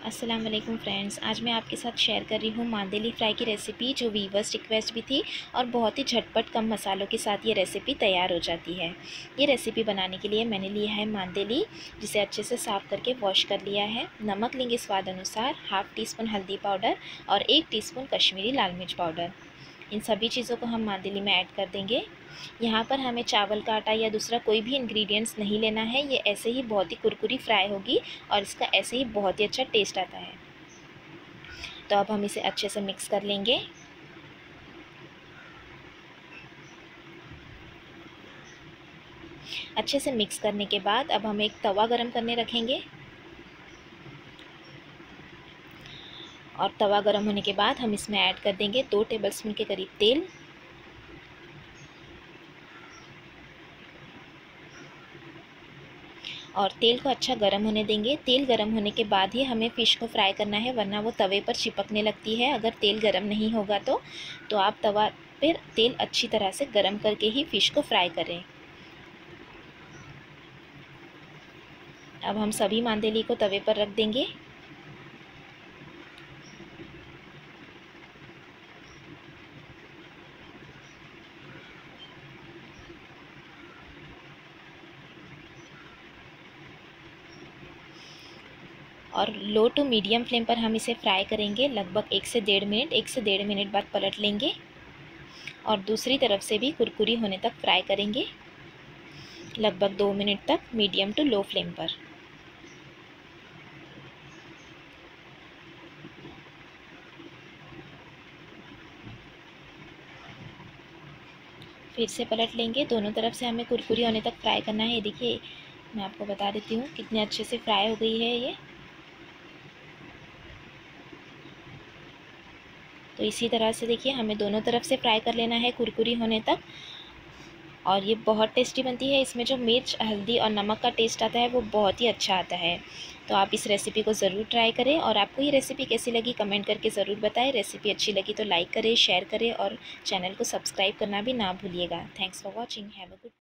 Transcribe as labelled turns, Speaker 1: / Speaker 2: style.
Speaker 1: अस्सलाम वालेकुम फ्रेंड्स, आज मैं आपके साथ शेयर कर रही हूँ मांदेली फ्राई की रेसिपी, जो वीवर्स रिक्वेस्ट भी थी और बहुत ही झटपट कम मसालों के साथ ये रेसिपी तैयार हो जाती है। ये रेसिपी बनाने के लिए मैंने लिया है मांदेली, जिसे अच्छे से साफ़ करके वॉश कर लिया है। नमक लेंगे स्वाद अनुसार, हाफ़ टी स्पून हल्दी पाउडर और 1 टीस्पून कश्मीरी लाल मिर्च पाउडर। इन सभी चीज़ों को हम मांदेली में ऐड कर देंगे। यहाँ पर हमें चावल का आटा या दूसरा कोई भी इंग्रेडिएंट्स नहीं लेना है। ये ऐसे ही बहुत ही कुरकुरी फ्राई होगी और इसका ऐसे ही बहुत ही अच्छा टेस्ट आता है। तो अब हम इसे अच्छे से मिक्स कर लेंगे। अच्छे से मिक्स करने के बाद अब हम एक तवा गरम करने रखेंगे और तवा गरम होने के बाद हम इसमें ऐड कर देंगे 2 टेबलस्पून के करीब तेल। और तेल को अच्छा गरम होने देंगे। तेल गरम होने के बाद ही हमें फ़िश को फ्राई करना है, वरना वो तवे पर चिपकने लगती है अगर तेल गरम नहीं होगा तो आप तवा पर तेल अच्छी तरह से गरम करके ही फ़िश को फ्राई करें। अब हम सभी मांदेली को तवे पर रख देंगे। और लो टू मीडियम फ्लेम पर हम इसे फ्राई करेंगे लगभग 1 से 1.5 मिनट। 1 से 1.5 मिनट बाद पलट लेंगे और दूसरी तरफ से भी कुरकुरी होने तक फ्राई करेंगे लगभग 2 मिनट तक मीडियम टू लो फ्लेम पर। फिर से पलट लेंगे। दोनों तरफ से हमें कुरकुरी होने तक फ्राई करना है। ये देखिए, मैं आपको बता देती हूँ कितने अच्छे से फ्राई हो गई है ये। तो इसी तरह से देखिए, हमें दोनों तरफ से फ्राई कर लेना है कुरकुरी होने तक। और ये बहुत टेस्टी बनती है। इसमें जो मिर्च, हल्दी और नमक का टेस्ट आता है वो बहुत ही अच्छा आता है। तो आप इस रेसिपी को ज़रूर ट्राई करें। और आपको ये रेसिपी कैसी लगी कमेंट करके ज़रूर बताएं। रेसिपी अच्छी लगी तो लाइक करें, शेयर करें और चैनल को सब्सक्राइब करना भी ना भूलिएगा। Thanks for watching. Have a good